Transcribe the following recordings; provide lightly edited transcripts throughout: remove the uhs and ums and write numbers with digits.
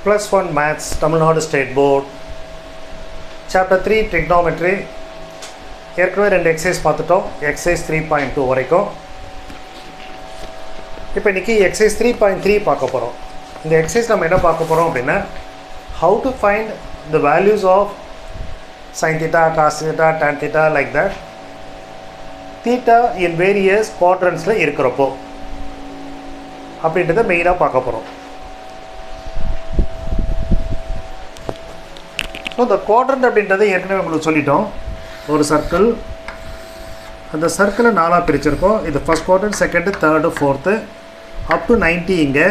+1 Maths, Tamil Nadu State Board, Chapter 3 Trigonometry. ஏற்கனவே 2 exercise பார்த்துட்டோம், exercise 3.2 வரைக்கும். இப்போ இன்றைக்கி எக்ஸசைஸ் 3.3 பார்க்க போகிறோம். இந்த எக்ஸசைஸ் நம்ம என்ன பார்க்க போகிறோம் அப்படின்னா, how to find the values of sin theta, cos theta, tan theta, like that, theta in various quadrantsல இருக்கிறப்போ அப்படின்றத மெயினாக பார்க்க போகிறோம். ஸோ இந்த குவாட்ரண்ட் அப்படின்றத ஏற்கனவே உங்களுக்கு சொல்லிட்டோம். ஒரு சர்க்கிள், அந்த சர்க்கிளை 4ஆக பிரிச்சிருக்கோம். இது first quadrant, second, third, fourth, up to 90. இங்கே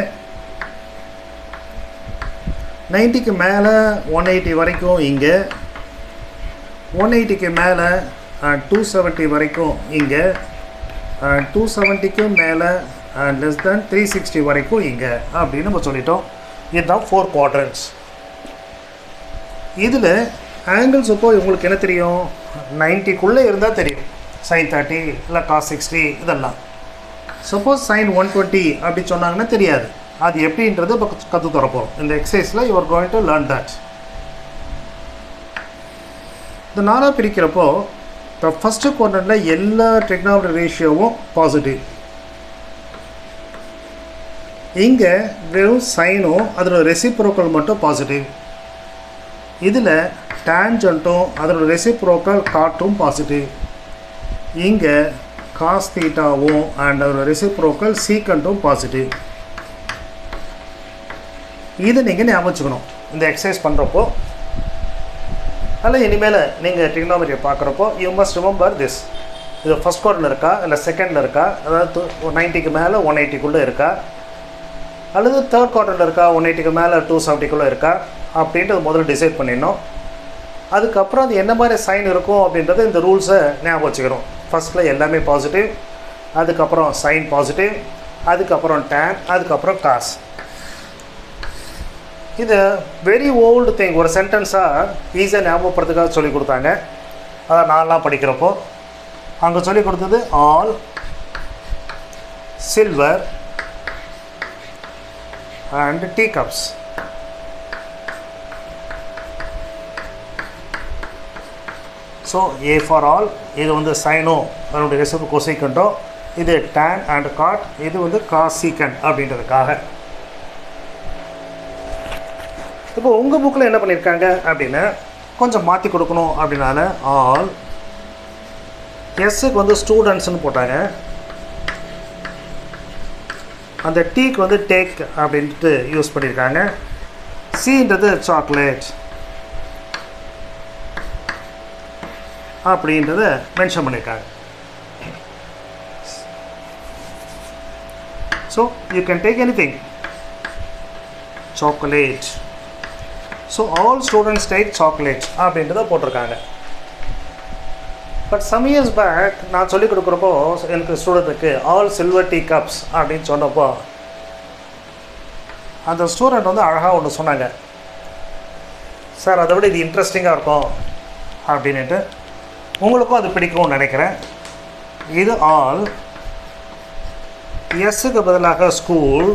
90க்கு மேலே 180 வரைக்கும், இங்கே 180க்கு மேலே 270 வரைக்கும், இங்கே 270க்கு மேலே லெஸ் தேன் 360 வரைக்கும், இங்கே அப்படின்னு நம்ம சொல்லிட்டோம். இதுதான் 4 குவாட்ரண்ட்ஸ். இதில் ஆங்கிள்ஸ் இப்போ உங்களுக்கு என்ன தெரியும், 90க்குள்ளே இருந்தால் தெரியும். sin 30 இல்லை cos 60 இதெல்லாம். சப்போஸ் sin 120 அப்படி சொன்னாங்கன்னா தெரியாது. அது எப்படின்றது இப்போ கற்று தரப்போம். இந்த எக்ஸசைஸில் you are going to learn that. இந்த 4ஆக பிரிக்கிறப்போ இப்போ ஃபஸ்ட்டு குவாட்ரண்ட்டில் எல்லா ட்ரிகோனோமெட்ரி ரேஷியோவும் பாசிட்டிவ். இங்கே வெறும் சைனும் அதோட ரெசிப்ரோக்கல் மட்டும் பாசிட்டிவ். இதில் டேன்ஜென்ட்டும் அதோட ரெசிப்ரோக்கல் காட்டும் பாசிட்டிவ். இங்கே காஸ் தீட்டாவும் அண்ட் அதோட ரெசிப்ரோக்கல் சீக்கண்ட்டும் பாசிட்டிவ். இது நீங்கள் ஞாபகம் வச்சுக்கணும் இந்த எக்ஸசைஸ் பண்ணுறப்போ. அதில் இனிமேல் நீங்கள் ட்ரிகோனோமெட்ரியை பார்க்குறப்போ யூ மஸ்ட் ரிமெம்பர் திஸ். இது ஃபஸ்ட் குவாட்ரண்ட்டில் இருக்கா இல்லை செகண்டில் இருக்கா, அதாவது 90க்கு மேலே 180க்குள்ளே இருக்கா, அல்லது தேர்ட் குவாட்ரண்ட்டில் இருக்கா 180க்கு மேலே 270க்குள்ளே இருக்கா அப்படின்ட்டு முதல்ல டிசைட் பண்ணிடணும். அதுக்கப்புறம் அது என்ன மாதிரி சைன் இருக்கும் அப்படின்றத இந்த ரூல்ஸை ஞாபகம் வச்சுக்கிறோம். ஃபஸ்ட்டில் எல்லாமே பாசிட்டிவ், அதுக்கப்புறம் சைன் பாசிட்டிவ், அதுக்கப்புறம் டேன், அதுக்கப்புறம் காஸ். இது வெரி ஓல்டு திங். ஒரு சென்டென்ஸாக ஈஸியாக ஞாபகப்படுறதுக்காக சொல்லி கொடுத்தாங்க. அதை நான்லாம் படிக்கிறப்போ அங்கே சொல்லி கொடுத்தது all silver and tea cups. So A for all, இது வந்து சைனோ அதனுடைய ரெசிப்ரோக்கல் கொசைக்கண்டோ, இது டேன் அண்ட் காட், இது வந்து காஸ் சீக்கண்ட் அப்படின்றதுக்காக. இப்போ உங்கள் புக்கில் என்ன பண்ணியிருக்காங்க அப்படின்னா கொஞ்சம் மாற்றி கொடுக்கணும் அப்படின்னால ஆல், எஸ்ஸுக்கு வந்து ஸ்டூடெண்ட்ஸ்னு போட்டாங்க, அந்த டீக்கு வந்து டேக் அப்படின்ட்டு யூஸ் பண்ணியிருக்காங்க, சீன்றது சாக்லேட் அப்படின்றத மென்ஷன் பண்ணியிருக்காங்க. So you can take anything, chocolate. So all students take chocolate அப்படின்றத போட்டிருக்காங்க. பட் சம் இயர்ஸ் பேக் நான் சொல்லிக் கொடுக்குறப்போ எனக்கு ஸ்டூடெண்ட்டுக்கு ஆல் சில்வர் டீ கப்ஸ் அப்படின்னு சொன்னப்போ அந்த ஸ்டூடெண்ட் வந்து அழகாக ஒன்று சொன்னாங்க, சார் அதை விட இது இன்ட்ரெஸ்டிங்காக இருக்கும் அப்படின்ட்டு. உங்களுக்கும் அது பிடிக்கும்னு நினைக்கிறேன். இது ஆல், எஸ்ஸுக்கு பதிலாக ஸ்கூல்,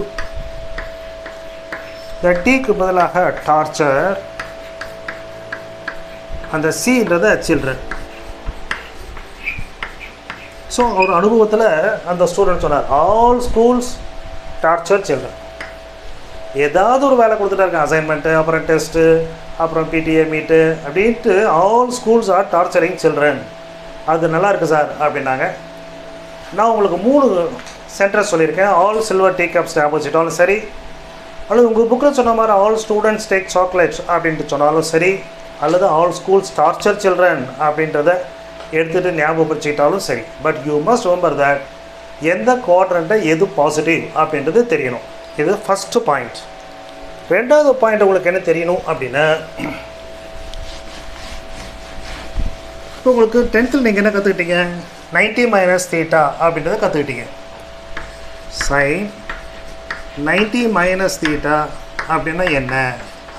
இந்த டீக்கு பதிலாக டார்ச்சர், அந்த சின்றது சில்ட்ரன். ஸோ ஒரு அனுபவத்தில் அந்த ஸ்டூடெண்ட் சொன்னார், ஆல் ஸ்கூல்ஸ் டார்ச்சர் சில்ட்ரன். ஏதாவது ஒரு வேலை கொடுத்துட்டா இருக்கேன், அசைன்மெண்ட்டு, அப்புறம் டெஸ்ட்டு, அப்புறம் பிடிஏ மீட்டு அப்படின்ட்டு all schools are torturing children. அது நல்லா இருக்குது சார் அப்படின்னாங்க. நான் உங்களுக்கு 3 சென்டென்ஸ் சொல்லியிருக்கேன். ஆல் சில்வர் டீ கப்ஸ் ஞாபகம் வச்சுட்டாலும் சரி, அல்லது உங்கள் புக்கில் சொன்ன மாதிரி ஆல் ஸ்டூடெண்ட்ஸ் டேக் சாக்லேட்ஸ் அப்படின்ட்டு சொன்னாலும் சரி, அல்லது ஆல் ஸ்கூல்ஸ் டார்ச்சர் சில்ட்ரன் அப்படின்றத எடுத்துகிட்டு ஞாபகப்படுத்திக்கிட்டாலும் சரி. But you must remember that எந்த குவாட்ரண்ட்டை எது பாசிட்டிவ் அப்படின்றது தெரியணும். இது ஃபஸ்ட்டு பாயிண்ட். ரெண்டாவது பாயிண்ட் உங்களுக்கு என்ன தெரியணும் அப்படின்னா, இப்போ உங்களுக்கு 10th நீங்கள் என்ன கற்றுக்கிட்டீங்க, 90 - θ அப்படின்றத கற்றுக்கிட்டீங்க. sin 90 - θ அப்படின்னா என்ன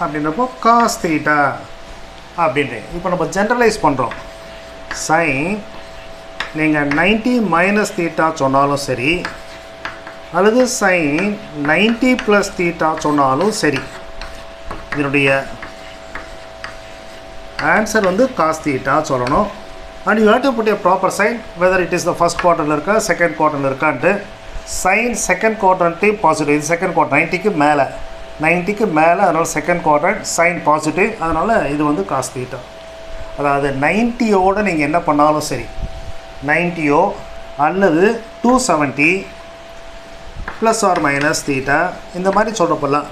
அப்படின்றப்போ cos θ அப்படின்ட்டு. இப்போ நம்ம ஜென்ரலைஸ் பண்ணுறோம். sin நீங்கள் 90 - θ சொன்னாலும் சரி, அல்லது sin 90 + θ சொன்னாலும் சரி, இதனுடைய ஆன்சர் வந்து காஸ் தீட்டா சொல்லணும். And you have to put a proper sign whether it is the first குவார்ட்டரில் இருக்கா செகண்ட் குவார்ட்டரில் இருக்கான்ட்டு. சைன் செகண்ட் குவாட்ரண்ட்டு பாசிட்டிவ், இது செகண்ட் குவார்ட்டர் 90க்கு மேலே, 90க்கு மேலே, அதனால் செகண்ட் குவார்ட்டர் சைன் பாசிட்டிவ், அதனால் இது வந்து காஸ் தீட்டா. அதாவது 90யோடு நீங்கள் என்ன பண்ணாலும் சரி, 90யோ அல்லது 270 ப்ளஸ் ஆர் மைனஸ் தீட்டா இந்த மாதிரி சொல்கிறப்பெல்லாம்.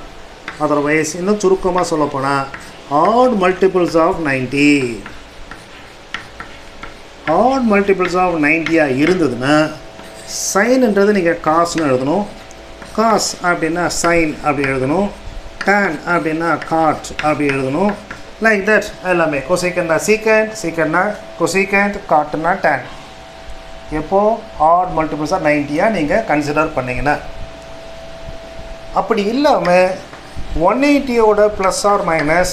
அதர்வைஸ் இன்னும் சுருக்கமாக சொல்லப்போனால் odd multiples of 90, odd multiples of 90 இருந்ததுன்னா சைன்ன்றது நீங்கள் காஸ்னு எழுதணும், காஸ் அப்படின்னா சைன் அப்படி எழுதணும், டேன் அப்படின்னா காட் அப்படி எழுதணும். லைக் தட் எல்லாமே. கொசிக்கன்னா சீக்கண்ட், சீக்கண்ட்னா கொசிக்கண்ட், காட்டுனா டேன். எப்போது ஆட் மல்டிபிள்ஸாக 90 நீங்கள் கன்சிடர் பண்ணிங்கன்னா. அப்படி இல்லாமல் 180யோட ப்ளஸ் ஆர் மைனஸ்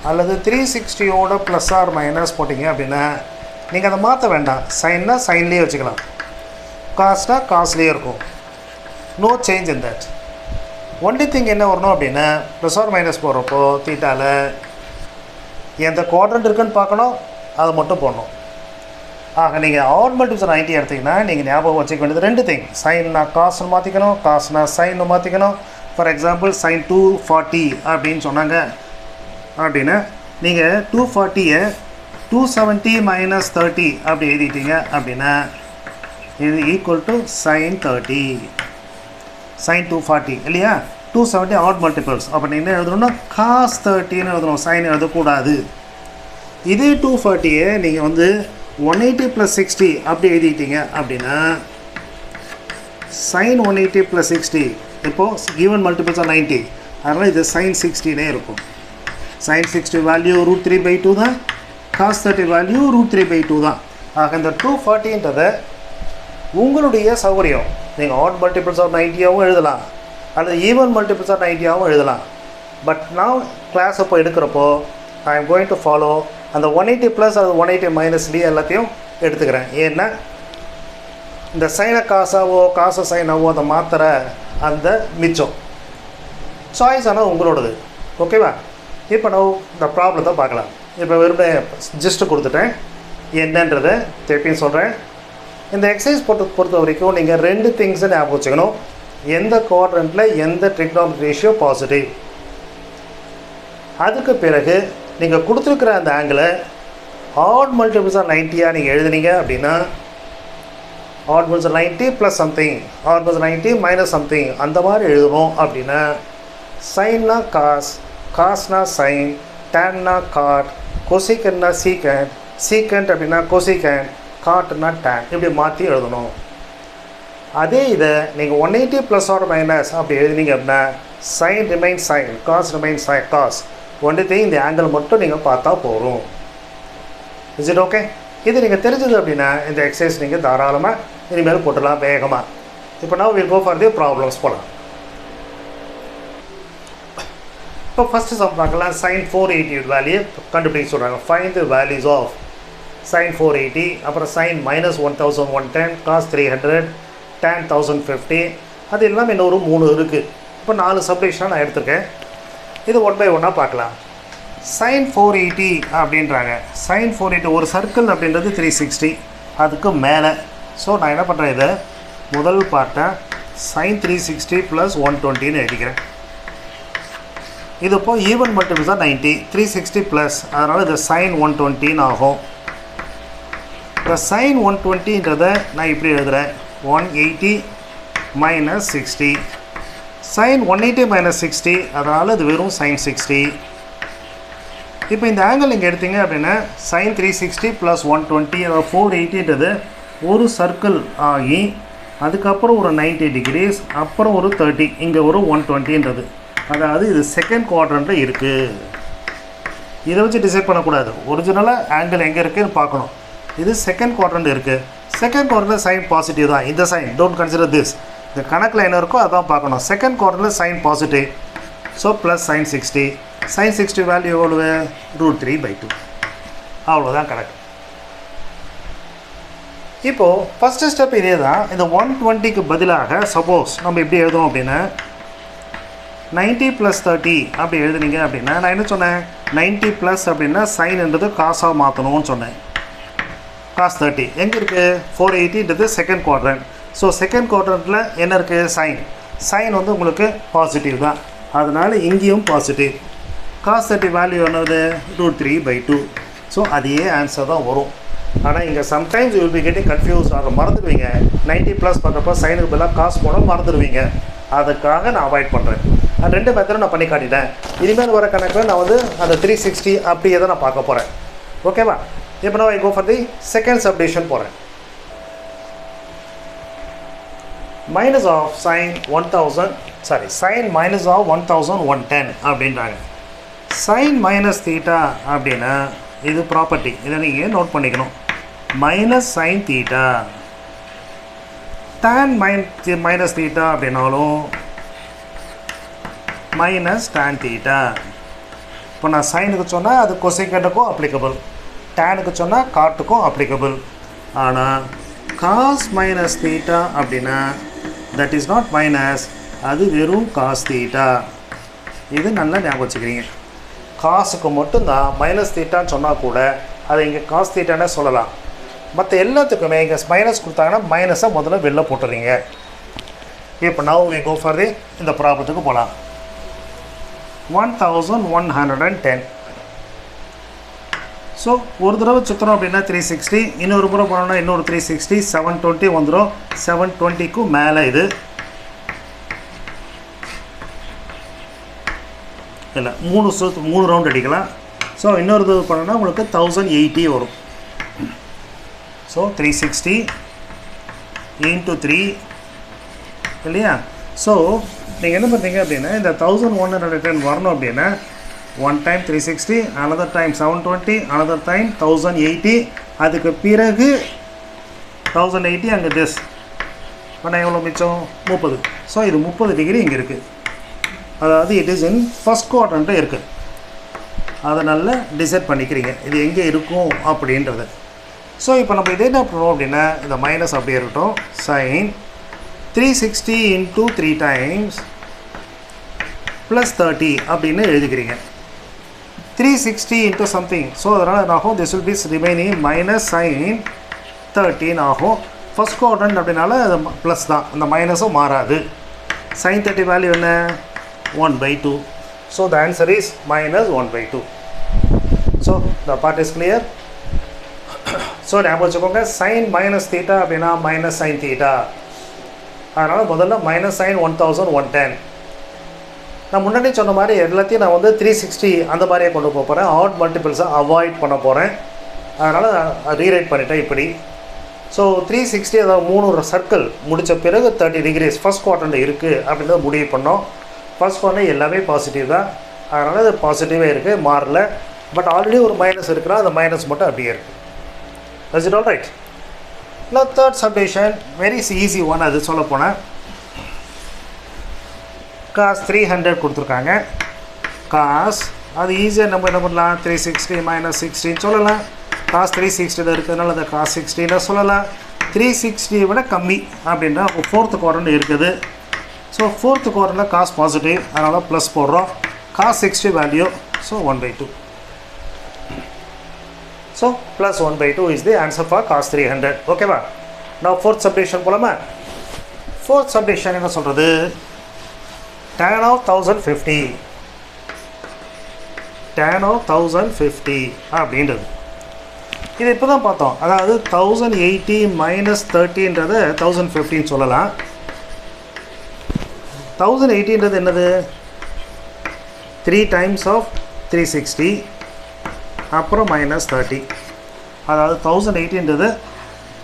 அல்லது 360யோட ப்ளஸ் ஆர் மைனஸ் போட்டிங்க அப்படின்னா நீங்கள் அதை மாற்ற வேண்டாம். சைன்னா சைன்லேயே வச்சுக்கலாம், காஸ்னா காஸ்ட்லேயே இருக்கும். No change in that. Only thing என்ன வரணும் அப்படின்னா ப்ளஸ் ஆர் மைனஸ் போடுறப்போ தீட்டாவில் எந்த குவாட்ரண்ட் இருக்குன்னு பார்க்கணும், அதை மட்டும் போடணும். ஆக நீங்கள் ஆட் மல்டிபிள்ஸ் 90 எடுத்திங்கன்னா நீங்கள் ஞாபகம் வச்சுக்க வேண்டியது 2 திங். சைன்னா காஸ்ன்னு மாற்றிக்கணும், காஸ்னா சைன்னு மாற்றிக்கணும். ஃபார் எக்ஸாம்பிள் சைன் 240 அப்படின்னு சொன்னாங்க அப்படின்னா நீங்கள் 240யை 270 மைனஸ் 30 அப்படி எழுதிட்டீங்க அப்படின்னா இது ஈக்குவல் டு சைன் 30, சைன் 240 இல்லையா. 270 ஆட் மல்டிபிள்ஸ். அப்போ நீங்கள் என்ன எழுதணும்னா காஸ் 30ன்னு எழுதணும், சைன் எழுதக்கூடாது. இதே 240யை நீங்கள் வந்து 180 ப்ளஸ் 60 அப்படி எழுதிட்டீங்க அப்படின்னா சைன் 180 ப்ளஸ் 60 இப்போது ஈவன் மல்டிபிள்ஸாக 90, அதனால் இது சைன் 60னே இருக்கும். சைன் 60 வேல்யூ √3/2 தான், காஸ் 30 வேல்யூ √3/2 தான். ஆக இந்த 240ன்றதை உங்களுடைய சௌகரியம் நீங்கள் ஆட் மல்டிபிள்ஸ் ஆஃப் 90ஆகவும் எழுதலாம் அல்லது ஈவன் மல்டிபிள்ஸ் ஆஃப் 90ஆகவும் எழுதலாம். பட் நான் கிளாஸ் அப்போ எடுக்கிறப்போ I am going to follow அந்த 180 ப்ளஸ் அது 180 மைனஸ்லேயே எல்லாத்தையும் எடுத்துக்கிறேன். ஏன்னா இந்த சைனை காசாவோ காசை சைனாவோ அதை மாத்திர அந்த மிச்சம் சாய்ஸ் ஆனால் உங்களோடது. ஓகேவா? இப்போ நான் இந்த ப்ராப்ளத்தை பார்க்கலாம். இப்போ வெறும் ஜஸ்ட்டு கொடுத்துட்டேன். என்னன்றதை திருப்பியும் சொல்கிறேன். இந்த எக்ஸசைஸ் பொறுத்த வரைக்கும் நீங்கள் 2 திங்ஸை ஞாபகம் வச்சுக்கணும். எந்த குவாட்ரண்ட்டில் எந்த ட்ரிக்னாமெட்ரிக் ரேஷியோ பாசிட்டிவ். அதுக்கு பிறகு நீங்கள் கொடுத்துருக்குற அந்த ஆங்கிளை ஆட் மல்டிபிள்ஸாக 90 நீங்கள் எழுதுனீங்க அப்படின்னா add multiples 90 plus something, add multiples 90 minus something அந்த மாதிரி எழுதணும். அப்படின்னா சைன்னா காஸ், காஸ்னா சைன், டேன்னா காட், கொசிக்கன்னா சீக்கண்ட், சீக்கண்ட் அப்படின்னா கொசிக்கண்ட், காட்டுனா டேன், இப்படி மாற்றி எழுதணும். அதே இதை நீங்கள் 180 ப்ளஸ் ஆர் மைனஸ் அப்படி எழுதினீங்க அப்படின்னா sine remain sine, cos remain sine cos. Only thing இந்த ஆங்கிள் மட்டும் நீங்கள் பார்த்தா போகும். Is it okay? இது நீங்கள் தெரிஞ்சது அப்படின்னா இந்த எக்ஸசைஸ் நீங்கள் தாராளமாக இனிமேல் போட்டுடலாம் வேகமாக. இப்போ நான் will go for the problems போகலாம். இப்போ ஃபஸ்ட்டு சம் பார்க்கலாம். சைன் 480 வேல்யூ கண்டுபிடிக்க சொல்கிறாங்க. Find the values of sin 480, அப்புறம் sin minus 1110, cos 300, tan 1050, அது இல்லாமல் இன்னொரு 3 இருக்குது. இப்போ 4 சப்டிவிஷனாக நான் எடுத்திருக்கேன். இது 1 by 1 பார்க்கலாம். sin 480 அப்படின்றாங்க. sin 480 ஒரு சர்க்கிள் அப்படின்றது 360, அதுக்கு மேலே. ஸோ நான் என்ன பண்ணுறேன், இதை முதல் பார்ட்டை sin 360 + 120ன்னு எழுதிக்கிறேன். இது இப்போ ஈவன் மல்டிபிள்ஸாக 90, 360 ப்ளஸ், அதனால் இது sin 120ன்னு ஆகும். இப்போ sin 120ன்றதை நான் இப்படி எழுதுகிறேன், 180 மைனஸ் 60, sin 180 மைனஸ் 60, அதனால் இது வெறும் sin 60. இப்போ இந்த ஆங்கிள் நீங்கள் எடுத்தீங்க அப்படின்னா sin 360 + 120, அதாவது 480ன்றது ஒரு சர்க்கிள் ஆகி அதுக்கப்புறம் ஒரு 90 டிகிரிஸ், அப்புறம் ஒரு 30, இங்கே ஒரு 120ன்றது. அதாவது இது செகண்ட் குவாட்ரண்ட்டில் இருக்குது. இதை வச்சு டிசைட் பண்ணக்கூடாது. ஒரிஜினலாக ஆங்கிள் எங்கே இருக்குதுன்னு பார்க்கணும். இது செகண்ட் குவாட்ரண்ட் இருக்குது. செகண்ட் குவாட்ரண்ட்டில் சைன் பாசிட்டிவ் தான். இந்த சைன் டோன்ட் கன்சிடர் திஸ். இந்த கணக்கில் என்ன இருக்கோ அதான் பார்க்கணும். செகண்ட் குவாட்ரண்ட்டில் sine positive. So plus sin 60. sin 60 value எவ்வளவு? √3/2. அவ்வளோதான் கணக்கு. இப்போது ஃபஸ்ட்டு ஸ்டெப் இதே தான். இந்த 120க்கு பதிலாக சப்போஸ் நம்ம எப்படி எழுதுவோம் அப்படின்னா 90 + 30 அப்படி எழுதுனீங்க அப்படின்னா நான் என்ன சொன்னேன் 90 + அப்படின்னா சைன்ன்றது காசாக மாற்றணும்னு சொன்னேன். cos 30 எங்கே இருக்குது 480ன்றது செகண்ட் குவாட்ரண்ட். ஸோ செகண்ட் குவாட்ரண்ட்டில் என்ன இருக்குது சைன் வந்து உங்களுக்கு பாசிட்டிவ் தான், அதனால் இங்கேயும் பாசிட்டிவ். cos 30 வேல்யூ என்னது √3/2. ஸோ அதே ஆன்சர் தான் வரும். ஆனால் இங்கே sometimes you will be getting confuse, அதை மறந்துடுவீங்க. 90+ பண்ணுறப்ப சைனுக்கு பதிலாக காசு போனால் மறந்துடுவீங்க. அதுக்காக நான் அவாய்ட் பண்ணுறேன். அந்த 2 மெத்தடும் நான் பண்ணி காட்டிட்டேன். இனிமேல் வர கணக்கில் நான் வந்து அந்த 360 அப்படியே தான் நான் பார்க்க போகிறேன். ஓகேவா? இப்போ நான் go for the second subdivision போகிறேன். மைனஸ் ஆஃப் sin 1110 அப்படின்றாங்க. sin minus theta அப்படின்னா இது ப்ராப்பர்ட்டி, இதை நீங்கள் நோட் பண்ணிக்கணும். Minus sin theta, tan minus theta அப்படின்னாலும் மைனஸ் tan theta. இப்போ நான் சைனுக்கு சொன்னால் அது கொசைக்கட்டுக்கும் அப்ளிகபிள், டேனுக்கு சொன்னால் காட்டுக்கும் அப்ளிகபிள். ஆனால் காஸ் மைனஸ் தீட்டா அப்படின்னா தட் இஸ் நாட் மைனஸ், அது வெறும் காஸ் தீட்டா. இது நல்லா ஞாபகம் வச்சுக்கிறீங்க. காசுக்கு மட்டும்தான் மைனஸ் தீட்டான்னு சொன்னால் கூட அதை இங்கே காஸ் தீட்டானே சொல்லலாம். மற்ற எல்லாத்துக்குமே இங்கே மைனஸ் கொடுத்தாங்கன்னா மைனஸை முதல்ல வெளில போட்டுறீங்க. இப்போ now we go for the இந்த ப்ராப்ளத்துக்கு போகலாம். 1110. ஸோ ஒரு தடவை சுற்றுறோம் அப்படின்னா 360, இன்னொரு முறை போனோம்னா இன்னொரு 360, 720 வந்துடும். 720க்கு மேலே இது இல்லை, 3 ரவுண்ட் அடிக்கலாம். ஸோ இன்னொரு இது பண்ணோன்னா உங்களுக்கு 1080 வரும். ஸோ 360 × 3 இல்லையா? ஸோ நீங்கள் என்ன பண்ணுறீங்க அப்படின்னா இந்த 1110 வரணும் அப்படின்னா 1 time 360, another time 720, another time 1080, அதுக்கு பிறகு 1080 அங்கே திஸ் பண்ண எவ்வளோ மிச்சம் 30. ஸோ இது 30 டிகிரி இங்கே இருக்குது, அதாவது it is in first quadrant இருக்குது. அதை நல்லா டிசைட் பண்ணிக்கிறீங்க இது எங்கே இருக்கும் அப்படின்றது. ஸோ இப்போ நம்ம இது என்ன பண்ணுறோம் அப்படின்னா இந்த மைனஸ் அப்படியே இருக்கட்டும். sin 360 × 3 times +30 அப்படின்னு எழுதிக்கிறீங்க. 360 into something, ஸோ அதனால் என்ன ஆகும், this will be remaining minus sin 13 ஆகும். ஃபஸ்ட் குவாட்ரண்ட் அப்படின்னால அது ப்ளஸ் தான், அந்த மைனஸும் மாறாது. sin 30 வேல்யூ என்ன 1/2. So the answer is -1/2. So the part is clear. So ஞாபகம் வச்சுக்கோங்க, sin மைனஸ் தீட்டா அப்படின்னா மைனஸ் sin தீட்டா. அதனால் முதல்ல மைனஸ் sin 1110. நான் முன்னாடி சொன்ன மாதிரி எல்லாத்தையும் நான் வந்து 360 அந்த மாதிரியே கொண்டு போக போகிறேன். ஆட் மல்டிபிள்ஸை அவாய்ட் பண்ண போகிறேன். அதனால் ரீரைட் பண்ணிட்டேன் இப்படி. ஸோ 360 அதாவது 3 சர்க்கிள் முடித்த பிறகு 30 டிகிரிஸ் ஃபஸ்ட் குவாட்ரண்ட் இருக்குது அப்படின்றத முடிவு பண்ணோம். ஃபஸ்ட் குவாட்ரண்ட் எல்லாமே பாசிட்டிவ் தான், அதனால் அது பாசிட்டிவாக இருக்குது, மாறல. பட் ஆல்ரெடி ஒரு மைனஸ் இருக்குன்னா அந்த மைனஸ் மட்டும் அப்படியே இருக்குது. Is it all right? Now third subdivision, very easy one. அது சொல்ல போனால் cos 300 கொடுத்துருக்காங்க. cos அது ஈஸியாக நம்ம என்ன பண்ணலாம், 360 - 16 சொல்லலாம். cos 360 இருக்கிறதுனால அதை cos 16 சொல்லலாம். 360 விட கம்மி அப்படின்னா ஃபோர்த்து குவாட்ரண்ட் இருக்குது. ஸோ ஃபோர்த்து குவாட்ரண்டில் cos பாசிட்டிவ், அதனால் ப்ளஸ் போடுறோம். cos 60 value, so 1/2. So +1/2 is the answer for cos 300. ஓகேவா? நான் ஃபோர்த் சப்டிவிஷன் போலாமா? ஃபோர்த் சப்டிவிஷன் என்ன சொல்கிறது, tan of 1050 அப்படின்றது இது இப்போ தான் பார்த்தோம். அதாவது 1080 - 30ன்றதை 1050 சொல்லலாம். 1080ன்றது என்னது, 3 times of 360 அப்புறம் -30. அதாவது 1080ன்றது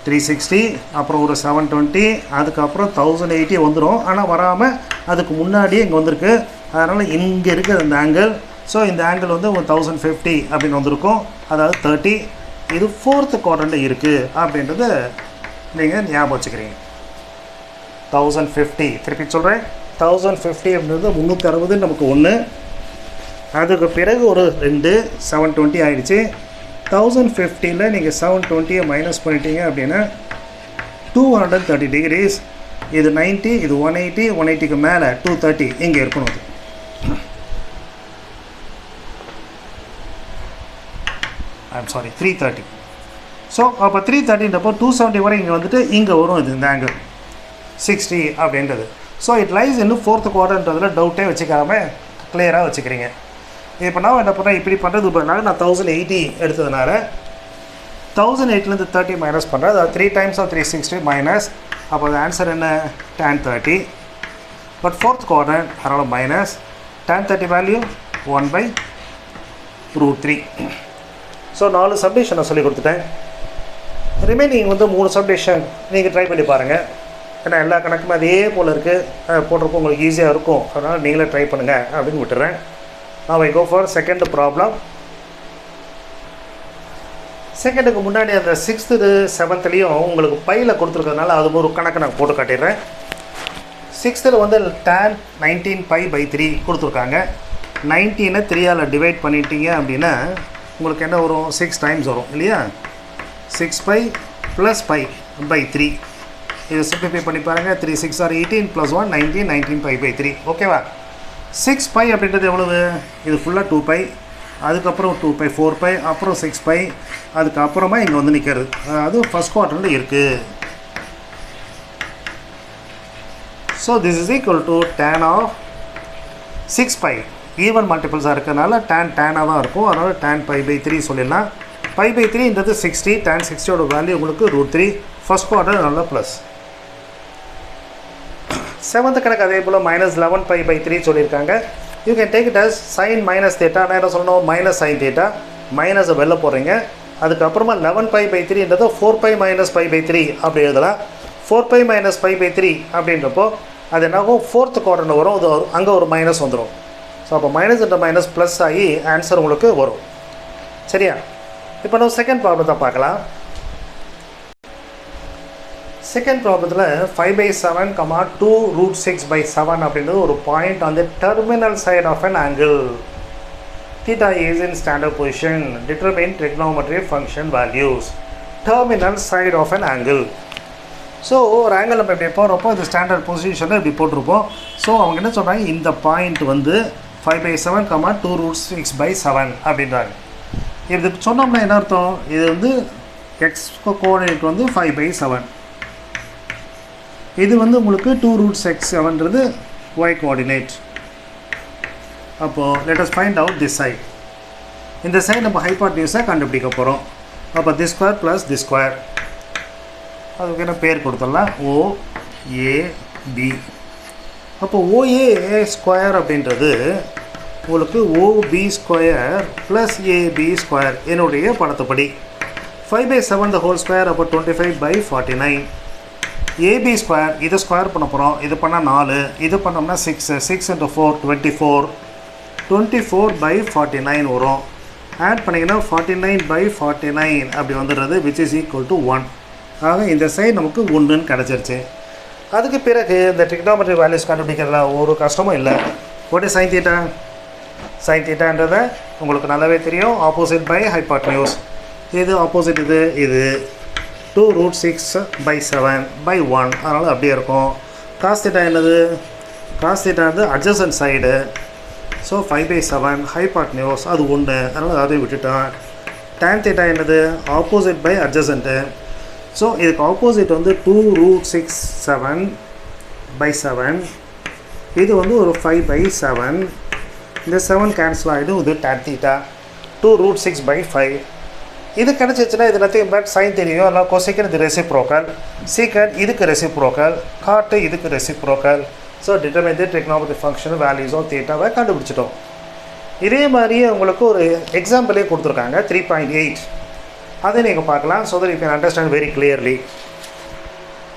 360 அப்புறம் ஒரு 720, அதுக்கப்புறம் 1080 வந்துடும். ஆனால் வராமல் அதுக்கு முன்னாடியே இங்கே வந்திருக்கு. அதனால் இங்கே இருக்கிற இந்த ஆங்கிள், ஸோ இந்த ஆங்கிள் வந்து 1050 அப்படின்னு வந்திருக்கும். அதாவது 30. இது ஃபோர்த்து குவாட்ரண்ட்டில் இருக்குது அப்படின்றத நீங்கள் ஞாபகம் வச்சுக்கிறீங்க. 1050 திருப்பி சொல்கிறேன், 1050 அப்படின்றது 360 நமக்கு 1, அதுக்கு பிறகு ஒரு 2 720 ஆகிடுச்சு. 1050ல் நீங்கள் 720 மைனஸ் பண்ணிட்டீங்க அப்படின்னா 230 டிகிரிஸ். இது 90, இது 180, 180க்கு மேலே 230 இங்கே இருக்கணும். அது ஐம் சாரி 330. ஸோ அப்போ 330ன்றப்போ 270 வரை இங்கே வந்துட்டு இங்கே வரும் இது இந்த ஆங்கிள் 60 அப்படின்றது. ஸோ இட் லைஸ் இன்னும் 4th குவார்டர்ன்றதில் டவுட்டே வச்சுக்காமல் கிளியராக வச்சுக்கிறீங்க. இப்போ நான் என்ன பண்ணுறேன், இப்படி பண்ணுறது பதிலாக நான் 1080 எடுத்ததுனால 1080லேருந்து 30 மைனஸ் பண்ணுறேன். அது 3 டைம்ஸ் ஆஃப் 360 மைனஸ். அப்போ அது ஆன்சர் என்ன, tan 30. பட் 4th குவார்டர் அதனால் minus tan 30 value 1/√3. So 4 submission நான் சொல்லி கொடுத்துட்டேன். ரிமைனிங் வந்து 3 சப்டிஷன் நீங்கள் ட்ரை பண்ணி பாருங்கள். ஏன்னா எல்லா கணக்குமே அதே போல் இருக்குது, போடுறப்போ உங்களுக்கு ஈஸியாக இருக்கும். அதனால் நீங்களே ட்ரை பண்ணுங்கள் அப்படின்னு விட்டுறேன். Now I go for second problem. செகண்டுக்கு முன்னாடி அந்த 6th 7thலையும் உங்களுக்கு பையில் கொடுத்துருக்கிறதுனால அது ஒரு கணக்கு நான் போட்டு காட்டிடுறேன். 6th வந்து tan 19π/3 கொடுத்துருக்காங்க. 19 3ஆல் டிவைட் பண்ணிட்டீங்க அப்படின்னா உங்களுக்கு என்ன வரும், 6 டைம்ஸ் வரும் இல்லையா. 6π + π/3 இதை சிம்பிளிஃபை பண்ணி பாருங்கள். 3 6 are 18 + 1 19 19π/3. ஓகேவா. 6π அப்படின்றது எவ்வளவு, இது ஃபுல்லாக 2π, அதுக்கப்புறம் 2π 4π, அப்புறம் 6π, அதுக்கப்புறமா இங்கே வந்து நிற்கிறது. அது ஃபஸ்ட் குவார்ட்டரில் இருக்குது. So this is equal to tan of 6π. Even மல்டிபிள்ஸாக இருக்கிறதுனால டேனாக தான் இருக்கும். அதனால் tan π/3 சொல்லிடலாம். π/3ன்றது 60. tan 60யோட வேல்யூ உங்களுக்கு √3. ஃபஸ்ட் குவார்ட்டர் நல்லா ப்ளஸ். 7th கணக்கு அதே போல் -11π/3 சொல்லியிருக்காங்க. You can take it as sin -θ. நான் என்ன சொல்லணும், -sin θ. மைனஸை வெளில போடுறீங்க. அதுக்கப்புறமா 11π/3ன்றது 4π - π/3 அப்படி எழுதலாம். 4π - π/3 அப்படின்றப்போ அது என்னாகும், 4th குவார்ட்டரில் வரும். அது அங்கே ஒரு மைனஸ் வந்துடும். ஸோ அப்போ மைனஸ் ப்ளஸ் ஆகி ஆன்சர் உங்களுக்கு வரும். சரியா. இப்போ நம்ம செகண்ட் ப்ராப்ளத்தை பார்க்கலாம். செகண்ட் ப்ராப்ளத்தில் 5/7, 2√6/7 அப்படின்றது ஒரு point on the terminal side of an angle. theta is in standard position. Determine trigonometric function values. Terminal side of an angle. So ஒரு ஆங்கிள் நம்ம இப்படி போகிறப்போ இது ஸ்டாண்டர்ட் பொசிஷனில் இப்படி போட்டிருப்போம். ஸோ அவங்க என்ன சொல்கிறாங்க, இந்த பாயிண்ட் வந்து 5/7, 2√6/7 அப்படின்றாங்க. இது சொன்னோம்னா என்ன அர்த்தம், இது வந்து எக்ஸ் கோஆர்டினேட் வந்து 5/7, இது வந்து உங்களுக்கு 2√6/7ன்றது y கோஆர்டினேட். அப்போது let us find out this side. இந்த சைடு நம்ம ஹைபாட்னியூஸை கண்டுபிடிக்க போகிறோம். அப்போ this square plus this square, அதுக்கு என்ன பேர் கொடுத்துடலாம், OAB. அப்போ OA ஸ்கொயர் அப்படின்றது உங்களுக்கு OB² + AB². என்னுடைய படத்துப்படி 5/7 the whole square, அப்போ 25/49. AB², இதை ஸ்கொயர் பண்ண போகிறோம். இது பண்ணால் 4, இது பண்ணோம்னா 6, 6 × 4 24, 24/49 வரும். ஆட் பண்ணிங்கன்னா 49/49 அப்படி வந்துடுறது, which is equal to 1. ஆக இந்த சைடு நமக்கு 1ன்னு கிடச்சிருச்சு. அதுக்கு பிறகு இந்த trigonometry வேல்யூஸ் கண்டுபிடிக்கிறதுல ஒரு கஷ்டமும் இல்லை. what is sin theta? sin thetaன்றதை உங்களுக்கு நல்லாவே தெரியும், ஆப்போசிட் பை ஹைபாட்னியூஸ். இது ஆப்போசிட், இது 2√6/7/1, அதனால் அப்படியே இருக்கும். cos theta என்னது, cos theta வந்து adjacent சைடு. ஸோ 5/7 ஹைபாட்னியூஸ் அது 1, அதனால் அதை விட்டுட்டோம். tan theta என்னது, ஆப்போசிட் பை அட்ஜசன்ட்டு. ஸோ இதுக்கு ஆப்போசிட் வந்து 2√6/7/7, இது வந்து ஒரு 5/7. இந்த 7 கேன்சல் ஆகிடும். இது tan theta 2√6/5. இது கிடச்சிச்சுன்னா இது நத்திங் பட் சைன் தெரியும். அதனால் கொசைக்கன் இது ரெசிப்ரோக்கல், சீக்கன் இதுக்கு ரெசிப்ரோக்கல், காட்டு இதுக்கு reciprocal. So determine the trigonometric function values of தீட்டாவை கண்டுபிடிச்சிட்டோம். இதே மாதிரியே உங்களுக்கு ஒரு எக்ஸாம்பிளே கொடுத்துருக்காங்க 3.8. அதை நீங்கள் பார்க்கலாம். So that you can understand very clearly.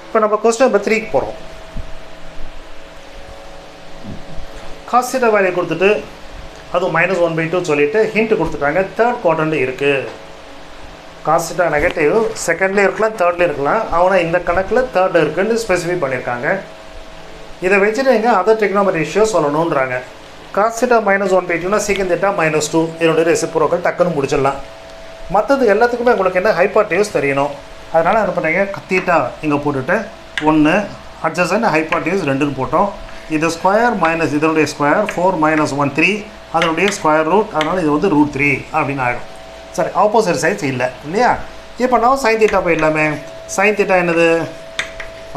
இப்போ நம்ம கொஸ்டின் நம்பர் 3க்கு போகிறோம். cos theta வேல்யூ கொடுத்துட்டு அதுவும் -1/2 சொல்லிவிட்டு ஹிண்ட் கொடுத்துட்டாங்க, தேர்ட் குவாட்ரண்ட்டில் இருக்குது. cos theta நெகட்டிவ் செகண்ட்லேயும் இருக்கலாம், தேர்ட்லேயும் இருக்கலாம். ஆனால் இந்த கணக்கில் தேர்ட் இருக்குன்னு ஸ்பெசிஃபை பண்ணியிருக்காங்க. இதை வச்சுட்டு நீங்கள் அதர் ட்ரிகோனோமெட்ரி ரேஷியோ சொல்லணுன்றாங்க. cos theta -1/2னா secant theta -2 என்னுடைய ரெசிப்ரோக்கல் டக்குன்னு முடிச்சிடலாம். மற்றது எல்லாத்துக்குமே உங்களுக்கு என்ன ஹைபாட்னியூஸ் தெரியணும். அதனால் என்ன பண்ணுறீங்க, தீட்டா இங்கே போட்டுட்டு 1 அட்ஜசன்ட் ஹைபாட்னியூஸ் 2ன்னு போட்டோம். இது ஸ்கொயர் மைனஸ் இதனுடைய ஸ்கொயர் 4 மைனஸ் 1 3 அதனுடைய ஸ்கொயர் ரூட், அதனால் இது வந்து √3 அப்படின்னு ஆகிடும். சரி, ஆப்போசிட் சைட்ஸ் இல்லை இல்லையா? இப்போ நான் சைன் தீட்டா போயிடலாமே. சைன் தீட்டா என்னது?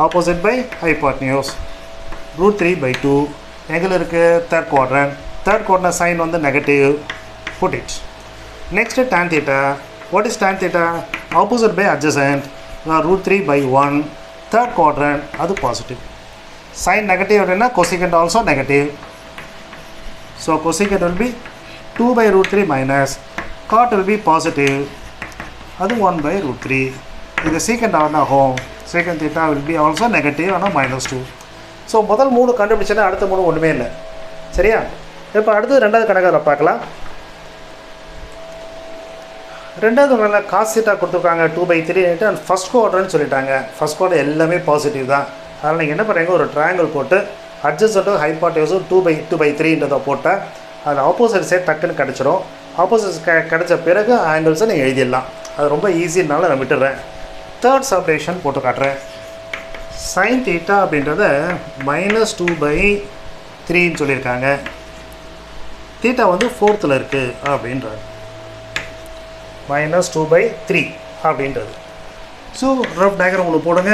ஆப்போசிட் பை ஹைபாட்னியூஸ் √3/2 எங்கே இருக்குது? தேர்ட் குவாட்ரண்ட் சைன் வந்து negative, put it. Next tan theta. What is tan theta? Opposite by adjacent √3/1 third quadrant, அது பாசிட்டிவ். சைன் நெகட்டிவ் அப்படின்னா cosecant also negative. So cosecant will be 2/√3 minus cot will be positive, அது 1/√3. இது secant ஆகும். Secant theta will be also negative, ஆனால் -2. So முதல் 3 கண்டுபிடிச்சேன்னா அடுத்த 3 ஒன்றுமே இல்லை. சரியா? இப்போ அடுத்து ரெண்டாவது கணக்கில் பார்க்கலாம். ரெண்டாவது நல்ல காஸ் தீட்டா கொடுத்துருக்காங்க 2/3 அண்ட் ஃபஸ்ட் குவாட்ரன்னு சொல்லிட்டாங்க. ஃபஸ்ட் குவார்டர் எல்லாமே பாசிட்டிவ் தான். அதனால் நீங்கள் என்ன பண்ணுறீங்க, ஒரு ட்ரையாங்கிள் போட்டு அட்ஜஸ்ட்டும் ஹைபாட்னியூஸும் 2/3ன்றதை போட்டால் அது ஆப்போசிட் சைட் டக்குன்னு கிடச்சிரும். ஆப்போசிட் கிடச்ச பிறகு ஆங்கிள்ஸை நீங்கள் எழுதிடலாம். அது ரொம்ப ஈஸினால நான் விட்டுடுறேன். தேர்ட் சப்டிவிஷன் போட்டு காட்டுறேன். சைன் தீட்டா அப்படின்றத -2/3ன்னு சொல்லியிருக்காங்க. தீட்டா வந்து 4th இருக்குது அப்படின்றாங்க. -2/3 அப்படின்றது. ஸோ ரஃப் டயக்ராம் ஒன்று போடுங்க,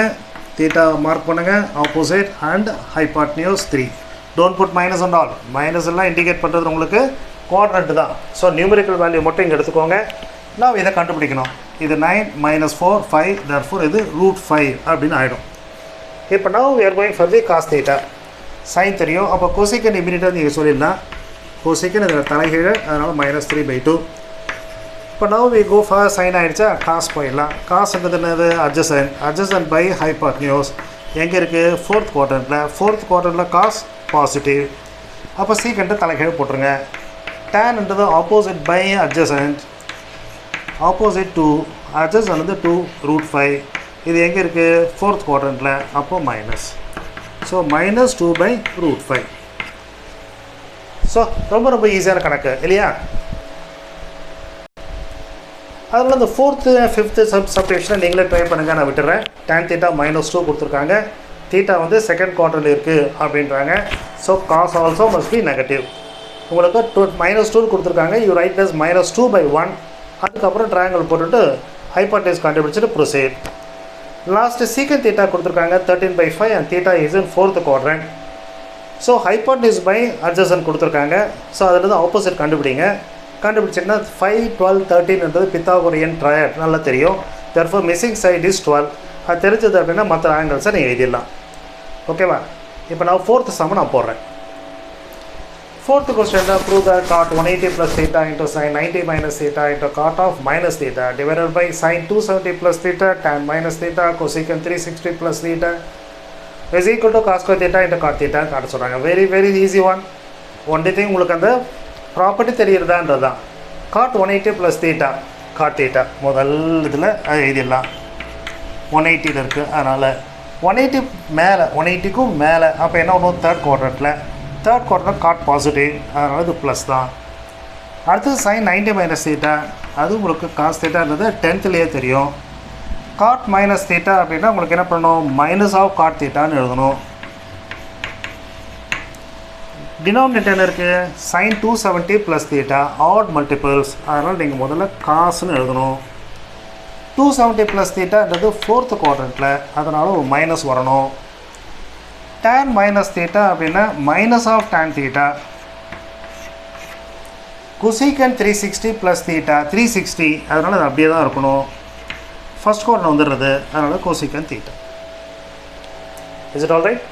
தீட்டா மார்க் பண்ணுங்கள், opposite and hypotenuse 3. Don't put minus and all. Minus எல்லாம் இண்டிகேட் பண்ணுறது உங்களுக்கு குவாட்ரண்ட் தான். ஸோ நியூமெரிக்கல் வேல்யூ மட்டும் இங்கே எடுத்துக்கோங்க. நான் இதை கண்டுபிடிக்கணும். இது 9 - 4 5, therefore இது √5 அப்படின்னு ஆகிடும். இப்போ now we are going for the cos theta. Sine தெரியும், அப்போ கொசிக்கன் இமீடியட்டாக நீங்கள் சொல்லிடலாம். கொசிக்கன் இதில் தலைகீழ், அதனால் -3/2. இப்போ now we go for sine ஆகிடுச்சா, காஸ் போயிடலாம். காசுன்றது என்னது? அட்ஜசன்ட் பை ஹைபாட்னியூஸ் எங்கே இருக்குது? 4th குவாட்ரண்ட்டில் காஸ் பாசிட்டிவ். அப்போ சீக்கண்ட்டு தலைகீழ் போட்டுருங்க. டேன்ன்றது opposite by adjacent, opposite to adjacent வந்து 2√5. இது எங்கே இருக்குது? 4th குவாட்ரண்ட்டில், அப்போது மைனஸ். ஸோ -2/√5. ஸோ ரொம்ப ஈஸியான கணக்கு இல்லையா? அதனால் இந்த 4th 5th சப்டிவிஷனை நீங்களே ட்ரை பண்ணுங்கள், நான் விட்டுறேன். tan theta -2 கொடுத்துருக்காங்க. தீட்டா வந்து செகண்ட் குவார்ட்டரில் இருக்குது அப்படின்றாங்க. So cos also must be negative. உங்களுக்கு -2 கொடுத்துருக்காங்க. You write as -2/1. அதுக்கப்புறம் ட்ரையாங்கிள் போட்டுட்டு ஹைபாட்னியூஸ் கண்டுபிடிச்சிட்டு ப்ரொசீட். லாஸ்ட்டு சீக்கண்ட் தீட்டா கொடுத்துருக்காங்க 13/5 and theta is in 4th quadrant. So hypotenuse by adjacent கொடுத்துருக்காங்க. ஸோ அதில் ஆப்போசிட் கண்டுபிடிச்சிங்கன்னா 5 12 13ன்றது பித்தாகோரியன் ட்ரையாட் நல்லா தெரியும். therefore missing side is 12. அது தெரிஞ்சது அப்படின்னா மற்ற ஆங்கிள்ஸை நீங்கள் எழுதிடலாம். ஓகேவா? இப்போ நான் 4th சம் நான் போடுறேன். 4th question தான். prove that cot 180 plus theta into sin 90 minus theta into cot of minus theta divided by sin 270 plus theta tan minus theta cosecant 360 plus theta is equal to cos square theta into cot theta காட்ட சொல்கிறாங்க. Very easy one. Only thing உங்களுக்கு அந்த property தெரியுறதான்றது தான். Cot 180 plus theta, cot theta முதல் இதில் எழுதிடலாம். 180 இருக்குது, அதனால் 180 மேலே, 180க்கும் மேலே. அப்போ என்ன ஒன்று? தேர்ட் குவார்ட்டரில் காட் பாசிட்டிவ், அதனால் இது ப்ளஸ் தான். அடுத்தது சைன் 90 மைனஸ் தீட்டா, அது உங்களுக்கு காஸ் தீட்டான்றது 10thலேயே தெரியும். காட் மைனஸ் தீட்டா அப்படின்னா உங்களுக்கு என்ன பண்ணணும்? மைனஸ் ஆஃப் காட் தீட்டான்னு எழுதணும். டினாமினேட்டர் என்ன இருக்குது? Sine 270 plus theta, odd multiples, அதனால் நீங்கள் முதல்ல காசுன்னு எழுதணும். 270 ப்ளஸ் தீட்டான்றது 4th குவாட்ரண்ட்டில், அதனால் ஒரு மைனஸ் வரணும். tan மைனஸ் தீட்டா அப்படின்னா minus of tan theta. Cosec 360 plus theta 360, அதனால் அது அப்படியே தான் இருக்கணும். ஃபஸ்ட் குவாட்ரண்ட் வந்துடுறது, அதனால் cosec theta. Is it all right?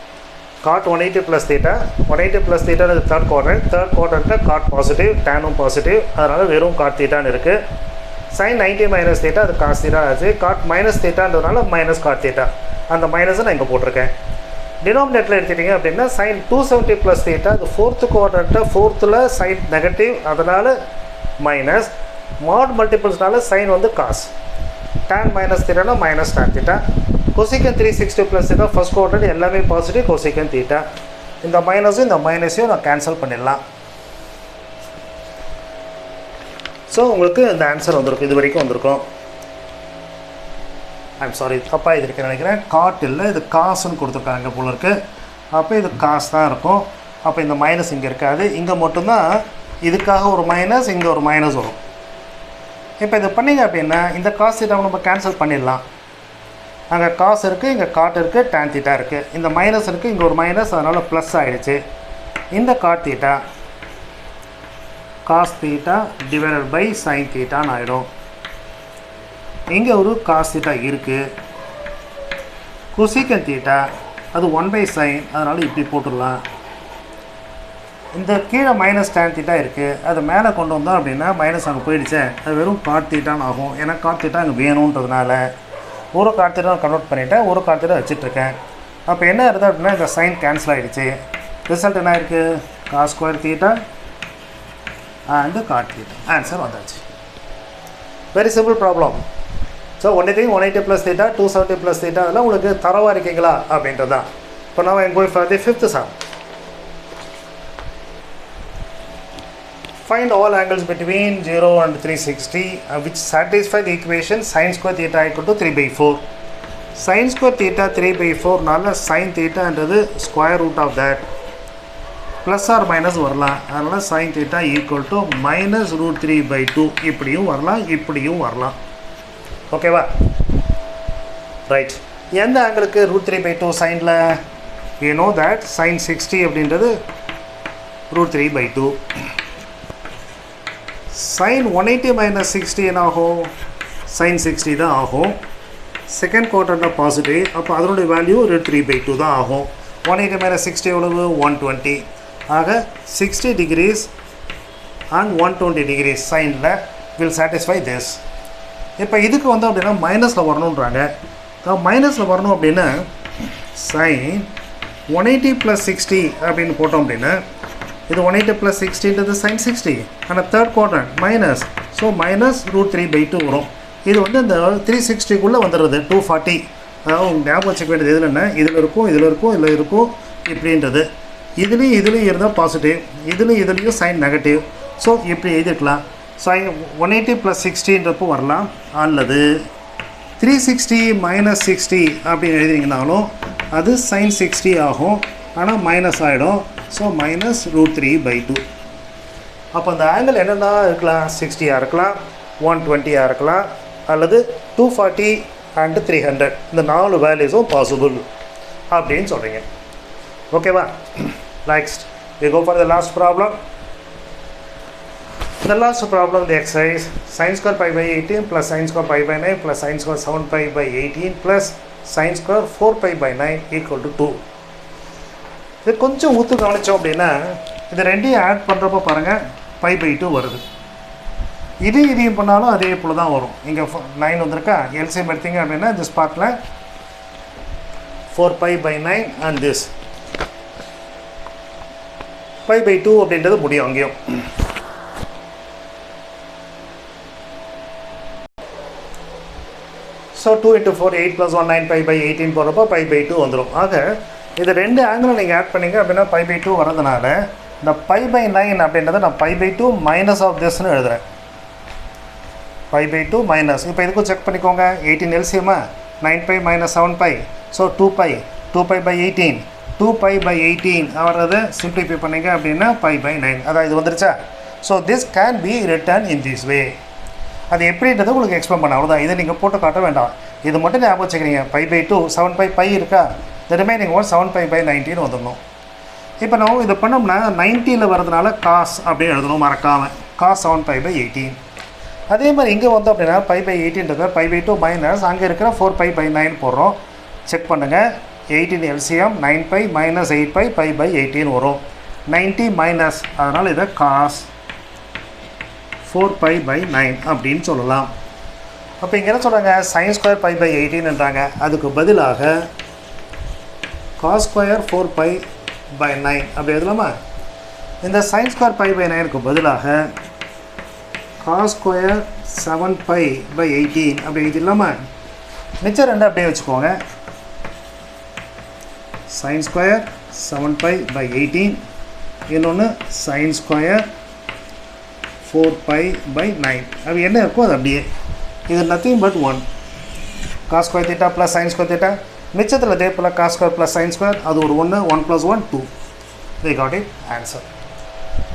cot 180 plus theta, 180 plus theta is third quadrant cot positive, tanum positive, அதனால் வெறும் cot theta இருக்குது. sin 90 minus theta அது cos theta ஆச்சு. cot minus thetaன்றதுனால minus cot theta, அந்த மைனஸை நான் இங்கே போட்டிருக்கேன். டினாமினேட்டரில் எடுத்துட்டிங்க அப்படின்னா sin 270 plus theta அது 4th குவாட்ரண்ட்டில் 4thல sin நெகட்டிவ், அதனால் மைனஸ். மாட் மல்டிபிள்ஸ்னால sin வந்து cos, tan minus theta minus tan theta. கொசிகன் 360 plus theta first quadrant எல்லாமே பாசிட்டிவ், கொசிகன் தீட்டா. இந்த மைனஸையும் நான் கேன்சல் பண்ணிடலாம். ஸோ உங்களுக்கு இந்த ஆன்சர் வந்திருக்கும், இது வரைக்கும் வந்திருக்கும். ஐம் சாரி, தப்பாக இது இருக்குன்னு நினைக்கிறேன். காட் இல்லை, இது காசுன்னு கொடுத்துருக்காங்க போல இருக்குது. அப்போ இது காஸ் தான் இருக்கும். அப்போ இந்த மைனஸ் இங்கே இருக்காது, இங்கே மட்டும்தான் இதுக்காக ஒரு மைனஸ், இங்கே ஒரு மைனஸ் வரும். இப்போ இது பண்ணிங்க அப்படின்னா இந்த காஸ் தீட்டாவை நம்ம கேன்சல் பண்ணிடலாம். அங்கே காசு இருக்குது, இங்கே காட் இருக்குது, டேன் தீட்டா இருக்குது, இந்த மைனஸ் இருக்குது, இங்கே ஒரு மைனஸ், அதனால் ப்ளஸ் ஆகிடுச்சு. இந்த cot theta cos theta divided by sine தீட்டான்னு ஆகிடும். இங்கே ஒரு காஸ் தீட்டா இருக்குது. கொசிகன் தீட்டா அது 1/sin, அதனால் இப்படி போட்டுடலாம். இந்த கீழே மைனஸ் டேன் தீட்டா இருக்குது, அது மேலே கொண்டு வந்தோம் அப்படின்னா மைனஸ் அங்கே போயிடுச்சே, அது வெறும் காட் தீட்டான்னு ஆகும். ஏன்னா காட் தீட்டா அங்கே வேணுன்றதுனால ஒரு காட் தீட்டா கன்வெர்ட் பண்ணிவிட்டேன், ஒரு காட் தீட்டா வச்சுட்ருக்கேன். அப்போ என்ன இருக்குது அப்படின்னா இந்த சைன் கேன்சல் ஆகிடுச்சு. ரிசல்ட் என்ன இருக்குது? Cos square theta and cot theta. Answer வந்தாச்சு. Very simple problem. ஸோ 180 + θ 270 + θ அதெல்லாம் உங்களுக்கு தரவாக இருக்கீங்களா அப்படின்றது தான். இப்போ நான் am going for the 5th sum. Find all angles between 0 and 360 which satisfy the equation sin square theta equal to 3/4. Sin square theta 3/4 நால sin theta என்றது square root of that plus or minus வரலாம். அதனால் sin theta equal to minus √3/2 இப்படியும் வரலாம், இப்படியும் வரலாம். ஓகேவா? Right. எந்த ஆங்கிளுக்கு √3/2 சைனில்? you know that sin 60 அப்படின்றது √3/2. sin 180 - 60 என்ன ஆகும்? sin 60 தான் ஆகும். செகண்ட் குவாட்ரண்ட்டில் பாசிட்டிவ், அப்போ அதனுடைய வேல்யூ √3/2 தான் ஆகும். 180 - 60 எவ்வளவு? 120. ஆக 60 degrees and 120 degrees சைனில் will satisfy this. இப்போ இதுக்கு வந்து அப்படின்னா மைனஸில் வரணுன்றாங்க. மைனஸில் வரணும் அப்படின்னா சைன் 180 + 60 அப்படின்னு போட்டோம் அப்படின்னா இது 180 + 60ன்றது சைன் 60, ஆனால் third quadrant minus, so minus √3/2 வரும். இது வந்து இந்த 360க்குள்ளே வந்துடுறது 240. அதாவது உங்களுக்கு ஞாபகம் வச்சுக்க வேண்டியது எதுலன்னா இதில் இருக்கும், இதில் இருக்கும், இதில் இருக்கும் இப்படின்றது. இதுலேயும் இருந்தால் பாசிட்டிவ், இதுலேயும் சைன் நெகட்டிவ். ஸோ இப்படி எழுதிக்கலாம். சைன் 180 + 60ன்றப்போ வரலாம், அல்லது 360 - 60 அப்படின்னு எழுதினீங்கனாலும் அது சைன் 60 ஆகும், ஆனால் மைனஸ் ஆகிடும். So minus √3/2. அப்போ அந்த ஆங்கிள் என்னென்னா இருக்கலாம்? 60ஆக இருக்கலாம், 120ஆக இருக்கலாம், அல்லது 240 and 300. இந்த 4 வேல்யூஸும் பாசிபிள் அப்படின்னு சொல்கிறீங்க. ஓகேவா? Next we go for the last problem. The last problem, the exercise sin square π/18 plus sin square π/9 plus sin square 7π/18 plus sin square 4π/9 equal to 2. இது கொஞ்சம் ஊற்று கவனித்தோம் அப்படின்னா இது ரெண்டையும் ஆட் பண்ணுறப்போ பாருங்கள் π/2 வருது. இதையும் பண்ணாலும் அதே போல் தான் வரும். இங்கே 9 வந்திருக்கா, எல்சிஎம் எடுத்தீங்க அப்படின்னா இந்த ஸ்பாட்டில் 4π/9 அண்ட் திஸ் π/2 அப்படின்றது முடியும் அங்கேயும். ஸோ 2 × 4 8 + 1 9 π/18 போகிறப்போ π/2 வந்துடும். ஆக இது ரெண்டு ஆங்கிளும் நீங்கள் ஆட் பண்ணிங்க அப்படின்னா π/2 வரதுனால இந்த π/9 அப்படின்றத நான் π/2 மைனஸ் ஆஃப் திஸ்ன்னு எழுதுகிறேன். π/2 மைனஸ், இப்போ இதுக்கும் செக் பண்ணிக்கோங்க. 18 எல்சிஎம்மா 9π - 7π, ஸோ 2π/18 2π/18 வர்றது சிம்பிளிஃபை பண்ணிங்க அப்படின்னா π/9. அதான் இது வந்துருச்சா? So this can be written in this way. அது எப்படின்றது உங்களுக்கு எக்ஸ்பிளைன் பண்ண அவ்வளோதான். இதை நீங்கள் போட்டு காட்ட வேண்டாம், இது மட்டும் ஞாபகம் வச்சுக்கிறீங்க. π/2 7π இருக்கா, த ரிமைனிங் ஒன் 7π/19 வந்துடணும். இப்போ நம்ம இதை பண்ணோம்னா 90ல் வரதுனால காஸ் அப்படின்னு எழுதணும் மறக்காமல், காஸ் 7π/18. அதே மாதிரி இங்கே வந்தோம் அப்படின்னா π/18ன்றத π/2 மைனஸ் அங்கே இருக்கிற 4π/9 போடுறோம். செக் பண்ணுங்கள். 18 எல்சிஎம் 9π - 8π π/18 வரும். 90 மைனஸ், அதனால் இதை காஸ் 4π/9 அப்படின்னு சொல்லலாம். அப்போ இங்கே என்ன சொல்கிறாங்க? sin ஸ்கொயர் π/18ன்றாங்க. அதுக்கு பதிலாக காஸ் ஸ்கொயர் 4π/9 அப்படி எழுதலாமா? இந்த sin ஸ்கொயர் π/9க்கு பதிலாக காஸ் ஸ்கொயர் 7π/18 அப்படி எழுதிடலாமா? மிச்சம் ரெண்டு அப்படியே வச்சுக்கோங்க. sin ஸ்கொயர் 7π/18, இன்னொன்று sin ஸ்கொயர் 4π/9. அது என்ன இருக்கோ அது அப்படியே. இது nothing but 1. Cos square theta plus sine square theta மிச்சத்தில் இதே போல் cos square plus sine square அது ஒரு 1 1 + 1 2 we got it answer.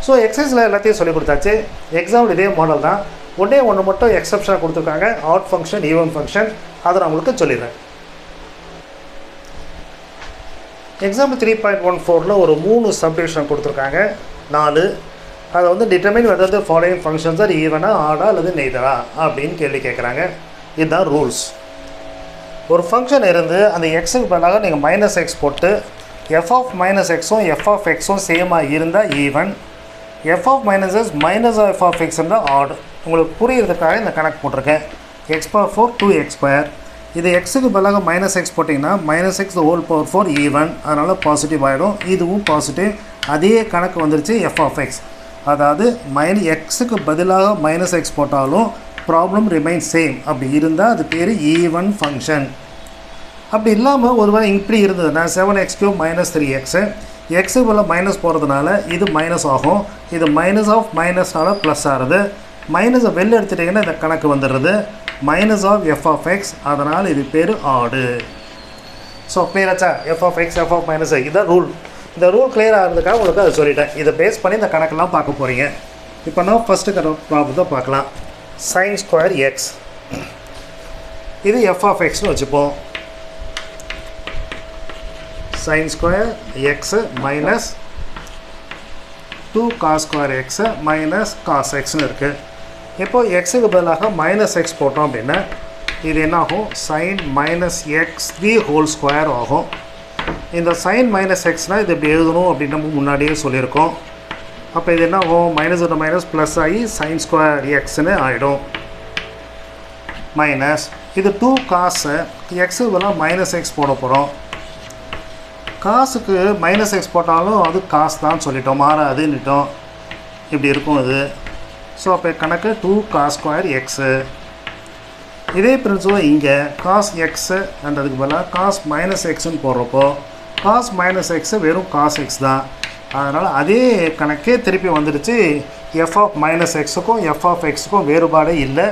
So எக்ஸசைஸில் எல்லாத்தையும் சொல்லி கொடுத்தாச்சு. எக்ஸாம்பிள் இதே மாடல் தான், ஒன்று மட்டும் எக்ஸப்ஷனாக கொடுத்துருக்காங்க, ஆட் ஃபங்க்ஷன் ஈவன் ஃபங்க்ஷன், அதை நான் உங்களுக்கு சொல்லிடுறேன். எக்ஸாம்பிள் 3.14 ஒரு 3 சப்டிவிஷன் கொடுத்துருக்காங்க, 4. அதை வந்து determine whether the following functions are ஈவனா ஆடா அல்லது நெய்தரா அப்படின்னு கேள்வி கேட்குறாங்க. இதுதான் ரூல்ஸ். ஒரு ஃபங்க்ஷன் இருந்து அந்த எக்ஸுக்கு பதிலாக நீங்கள் -x போட்டு f of -xம் f of xம் சேமாக இருந்தால் even, f of -s minus f of x இருந்தால் ஆட். உங்களுக்கு புரியுறதுக்காக இந்த கணக்கு போட்டிருக்கேன். x⁴ 2x². இது எக்ஸுக்கு பதிலாக -x போட்டிங்கன்னா -x the whole ⁴ ஈவன், அதனால் பாசிட்டிவ் ஆகிடும். இதுவும் பாசிட்டிவ். அதே கணக்கு வந்துருச்சு f of x. அதாவது எக்ஸுக்கு பதிலாக -x போட்டாலும் ப்ராப்ளம் ரிமைன் சேம். அப்படி இருந்தால் அது பேர் ஈவன் ஃபங்க்ஷன். அப்படி இல்லாமல் ஒருவேளை இப்படி இருந்ததுன்னா 7x³ - 3x, எக்ஸுக்கு பதிலாக மைனஸ் போகிறதுனால இது மைனஸ் ஆகும். இது மைனஸ் ஆஃப் மைனஸ்னால ப்ளஸ் ஆகுது. மைனஸை வெளில எடுத்துட்டிங்கன்னா இந்த கணக்கு வந்துடுறது minus of f of x. அதனால் இது பேர் ஆடு. ஸோ கிளியராச்சா? f of x f of -, இதுதான் ரூல். இந்த ரூல் கிளியர் ஆகிறதுக்காக உங்களுக்கு அதை சொல்லிட்டேன். இதை பேஸ் பண்ணி இந்த கணக்கெல்லாம் பார்க்க போகிறீங்க. இப்போ நான் ஃபஸ்ட்டு ப்ராப்ளத்தை பார்க்கலாம். sin ஸ்கொயர் எக்ஸ், இது f of xன்னு வச்சுப்போம். sin square x minus 2 cos square x minus cos எக்ஸ்னு இருக்குது. இப்போது எக்ஸுக்கு பதிலாக -x போட்டோம் அப்படின்னா இது என்ன ஆகும்? sin -x the whole square ஆகும். இந்த sin -xனால் இது இப்படி எழுதணும் அப்படின்னு நம்ம முன்னாடியே சொல்லியிருக்கோம். அப்போ இது என்ன ஆகும்? -1 ப்ளஸ் ஆகி sin ஸ்கொயர் எக்ஸ்னு ஆகிடும். மைனஸ் இது 2 cos எக்ஸுக்கு பதிலாக -x போட போகிறோம். காசுக்கு -x போட்டாலும் அது காசு தான் சொல்லிட்டோம், மாறாதுன்னுட்டோம். இப்படி இருக்கும் இது. ஸோ அப்போ கணக்கு 2 cos ஸ்கொயர் எக்ஸு. இதே பிரின்சிபல் இங்கே cos எக்ஸு அதுக்கு பதிலாக cos -xன்னு போடுறப்போ cos -x வெறும் cos x தான். அதனால் அதே கணக்கே திருப்பி வந்துடுச்சு. f of -xக்கும் f of xக்கும் வேறுபாடு இல்லை.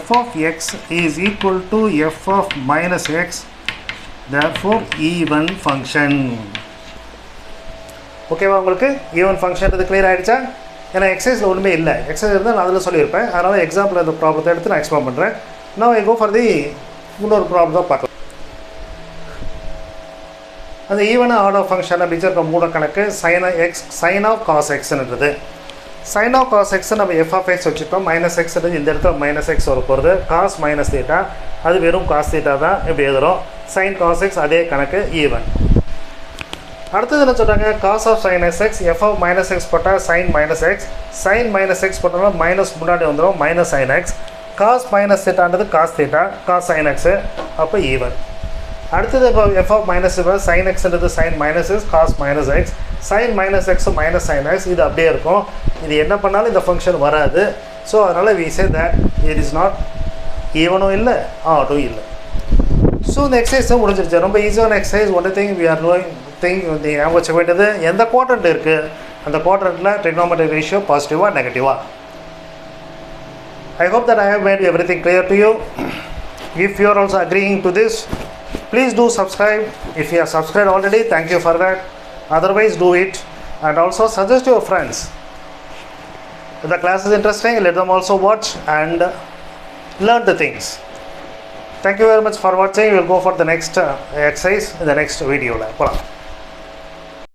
f of x is equal to f of -x, therefore even function. ஓகேவா? உங்களுக்கு ஈவன் ஃபங்க்ஷன் இது கிளியர் ஆகிடுச்சா? ஏன்னா எக்ஸசைஸில் ஒன்றுமே இல்லை. எக்ஸசைஸ் இருந்தால் நான் அதில் சொல்லியிருப்பேன். அதனால் எக்ஸாம்பிள் அந்த ப்ராப்ளத்தை எடுத்து நான் எக்ஸ்பிளைன் பண்ணுறேன். நான் ஐ கோ ஃபார் தி இன்னொரு ப்ராப்ளம் தான் பார்க்கலாம். அந்த ஈவனாக ஆட் ஆஃப் ஃபங்க்ஷன் அப்படின்னு இருக்க மூணு கணக்கு sin of cos xன்றது. sin of cos x நம்ம f of x வச்சுட்டோம். -x இந்த இடத்துல -x வர போகிறது. cos -θ அது வெறும் cos θ தான் இப்படி எழுதுகிறோம். sin cos x அதே கணக்கு ஈவன். அடுத்தது என்ன சொல்கிறாங்க? cos of sin x f of -x போட்டால் sin -x, sin -x போட்டாலும் மைனஸ் முன்னாடி வந்துடும் -sin x, cos -θன்றது cos θ, cos sin x, அப்போ ஈவன். அடுத்தது இப்போ f of sin xன்றது sin -x, cos -x, sin -x -sin x, இது அப்படியே இருக்கும். இது என்ன பண்ணாலும் இந்த ஃபங்க்ஷன் வராது. ஸோ அதனால் we say that it is not ஈவனும் இல்லை ஆடும் இல்லை. ஸோ இந்த எக்ஸசைஸும் முடிஞ்சிருச்சு. ரொம்ப ஈஸியான exercise. One thing we are doing ஞாபகம் வச்சுக்க வேண்டியது, எந்த குவாட்ரண்ட் இருக்குது அந்த குவாட்ரண்ட்டில் trigonometric ரேஷியோ பாசிட்டிவா நெகட்டிவா. I hope that I have made everything clear to you. If you are also agreeing to this, please do subscribe. If you have subscribed already, thank you for that. Otherwise do it, and also suggest your friends. If the class is interesting, let them also watch and learn the things. Thank you very much for watching. We will go for the next exercise in the next video.